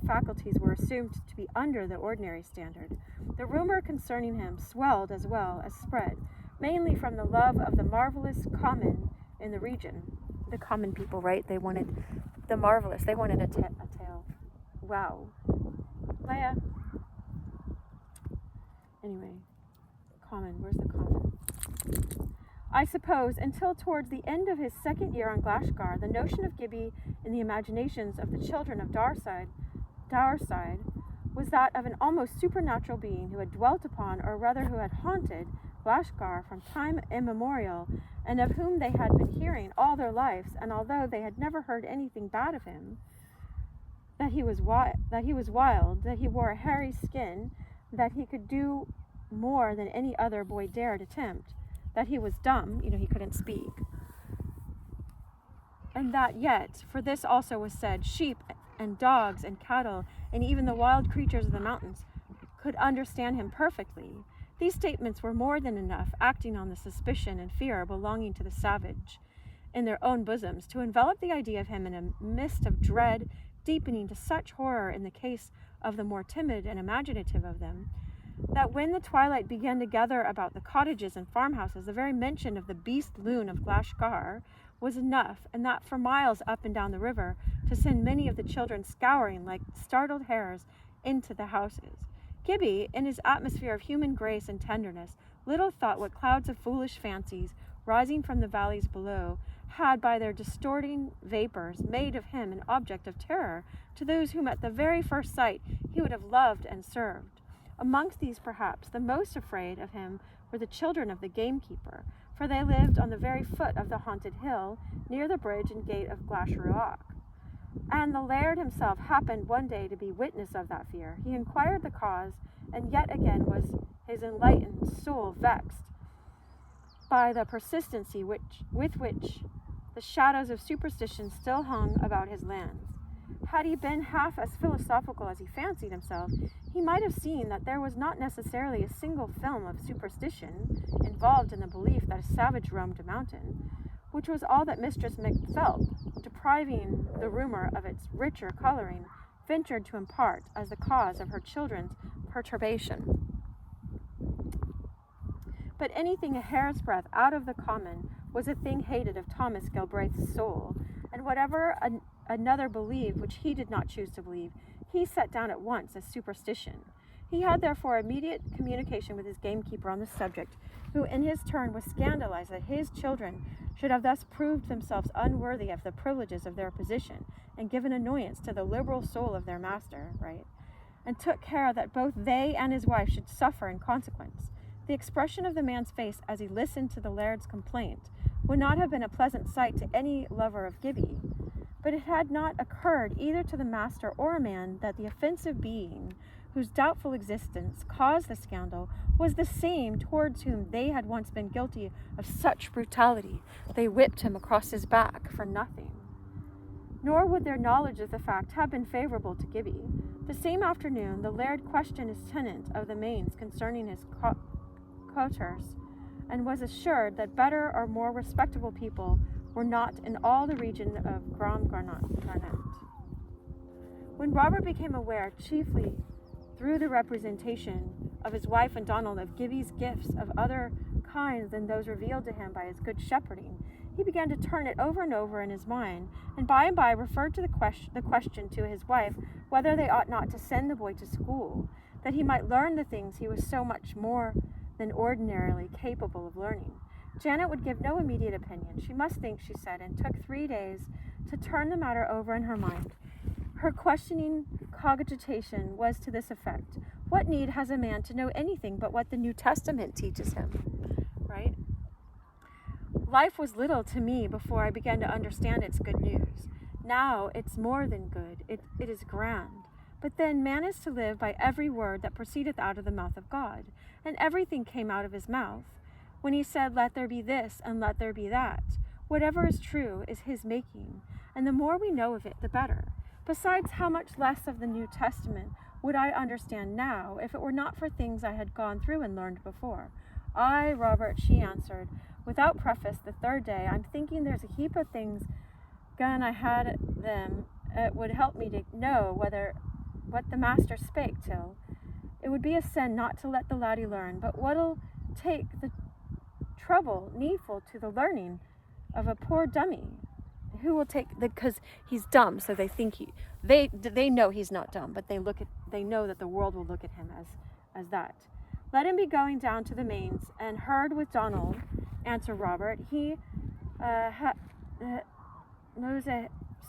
faculties were assumed to be under the ordinary standard. The rumor concerning him swelled as well as spread, mainly from the love of the marvelous common in the region. The common people, right? They wanted the marvelous. They wanted a tale. Wow. Leia. Anyway, common. Where's the common? I suppose until towards the end of his second year on Glashgar, the notion of Gibbie in the imaginations of the children of Daurside was that of an almost supernatural being who had dwelt upon, or rather who had haunted, Glashgar from time immemorial, and of whom they had been hearing all their lives, and although they had never heard anything bad of him, that he was wild, that he wore a hairy skin, that he could do more than any other boy dared attempt, that he was dumb, he couldn't speak, and that yet, for this also was said, sheep and dogs and cattle, and even the wild creatures of the mountains, could understand him perfectly. These statements were more than enough, acting on the suspicion and fear belonging to the savage in their own bosoms, to envelop the idea of him in a mist of dread, deepening to such horror in the case of the more timid and imaginative of them, that when the twilight began to gather about the cottages and farmhouses, the very mention of the beast loon of Glashgar was enough, and that for miles up and down the river, to send many of the children scouring like startled hares into the houses. Gibbie, in his atmosphere of human grace and tenderness, little thought what clouds of foolish fancies, rising from the valleys below, had by their distorting vapors made of him an object of terror to those whom at the very first sight he would have loved and served. Amongst these, perhaps, the most afraid of him were the children of the gamekeeper, for they lived on the very foot of the haunted hill, near the bridge and gate of Glashruach. And the laird himself happened one day to be witness of that fear. He inquired the cause, and yet again was his enlightened soul vexed by the persistency with which the shadows of superstition still hung about his lands. Had he been half as philosophical as he fancied himself, he might have seen that there was not necessarily a single film of superstition involved in the belief that a savage roamed a mountain, which was all that Mistress Mick felt, depriving the rumor of its richer coloring, ventured to impart as the cause of her children's perturbation. But anything a hair's breadth out of the common was a thing hated of Thomas Galbraith's soul, and whatever another believed which he did not choose to believe, he set down at once as superstition. He had therefore immediate communication with his gamekeeper on the subject, who in his turn was scandalized that his children should have thus proved themselves unworthy of the privileges of their position, and given annoyance to the liberal soul of their master, right? And took care that both they and his wife should suffer in consequence. The expression of the man's face as he listened to the laird's complaint would not have been a pleasant sight to any lover of Gibbie, but it had not occurred either to the master or a man that the offensive being whose doubtful existence caused the scandal was the same towards whom they had once been guilty of such brutality. They whipped him across his back for nothing. Nor would their knowledge of the fact have been favourable to Gibbie. The same afternoon the laird questioned his tenant of the Mains concerning his cottars, and was assured that better or more respectable people were not in all the region of Grand Garnet. When Robert became aware, chiefly through the representation of his wife and Donald, of Gibbie's gifts of other kinds than those revealed to him by his good shepherding, he began to turn it over and over in his mind, and by referred to the question to his wife whether they ought not to send the boy to school, that he might learn the things he was so much more than ordinarily capable of learning. Janet would give no immediate opinion. She must think, she said, and took 3 days to turn the matter over in her mind. Her questioning cogitation was to this effect: what need has a man to know anything but what the New Testament teaches him? Right? Life was little to me before I began to understand its good news. Now it's more than good. It is grand. But then man is to live by every word that proceedeth out of the mouth of God. And everything came out of his mouth. When he said, let there be this and let there be that. Whatever is true is his making. And the more we know of it, the better. Besides, how much less of the New Testament would I understand now if it were not for things I had gone through and learned before? Aye, Robert, she answered, without preface, the third day. I'm thinking there's a heap of things gone I had them. It would help me to know what the master spake till. It would be a sin not to let the laddie learn, but what'll take the trouble needful to the learning of a poor dummy? Who will take because he's dumb, so they think they know he's not dumb, but they know that the world will look at him as that. Let him be going down to the mains and herd with Donald, answered Robert. He knows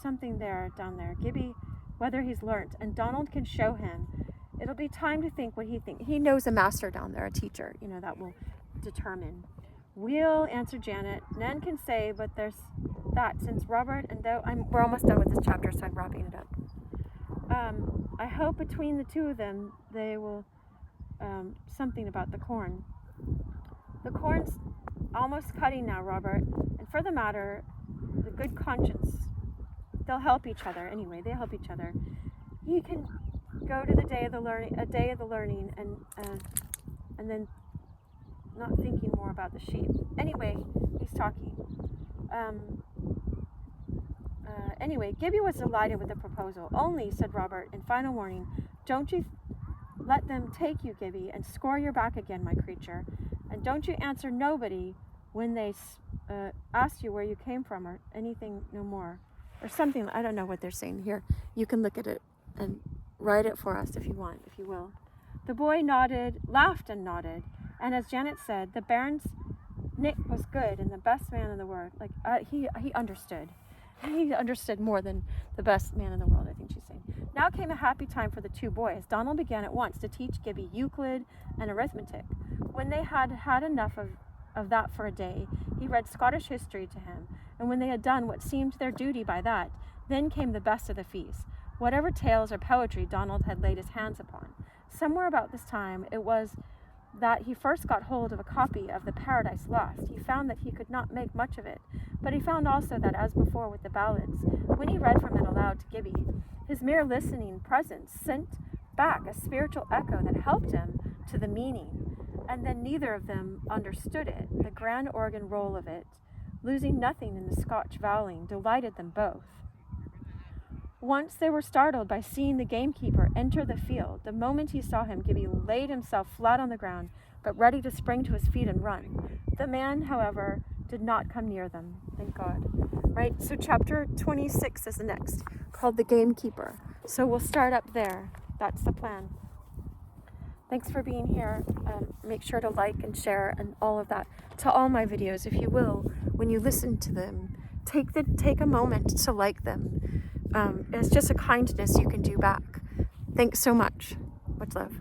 something down there, Gibbie, whether he's learnt, and Donald can show him. It'll be time to think what he thinks. He knows a master down there, a teacher, that will determine. We'll, answered Janet. None can say, but there's that, since Robert and though we're almost done with this chapter, so I'm wrapping it up. I hope between the two of them, they will, something about the corn. The corn's almost cutting now, Robert, and for the matter, the good conscience, they'll help each other. Anyway, they help each other. You can go to the day of the learning, and then not thinking more about the sheep. Anyway, he's talking. Anyway, Gibbie was delighted with the proposal. Only, said Robert, in final warning, don't you let them take you, Gibbie, and score your back again, my creature. And don't you answer nobody when they ask you where you came from or anything no more. Or something, I don't know what they're saying here. You can look at it and write it for us if you want, if you will. The boy laughed and nodded. And as Janet said, the Baron's Nick was good and the best man in the world. He understood. He understood more than the best man in the world, I think she's saying. Now came a happy time for the two boys. Donald began at once to teach Gibbie Euclid and arithmetic. When they had had enough of that for a day, he read Scottish history to him. And when they had done what seemed their duty by that, then came the best of the feast. Whatever tales or poetry Donald had laid his hands upon. Somewhere about this time it was that he first got hold of a copy of the Paradise Lost. He found that he could not make much of it, but he found also that, as before with the ballads, when he read from it aloud to Gibbie, his mere listening presence sent back a spiritual echo that helped him to the meaning, and then neither of them understood it. The grand organ roll of it, losing nothing in the Scotch vowling, delighted them both. Once they were startled by seeing the gamekeeper enter the field. The moment he saw him, Gibbie laid himself flat on the ground, but ready to spring to his feet and run. The man, however, did not come near them, thank God. Right, so chapter 26 is the next, called The Gamekeeper. So we'll start up there. That's the plan. Thanks for being here. Make sure to like and share and all of that to all my videos, if you will. When you listen to them, take a moment to like them. It's just a kindness you can do back. Thanks so much. Much love.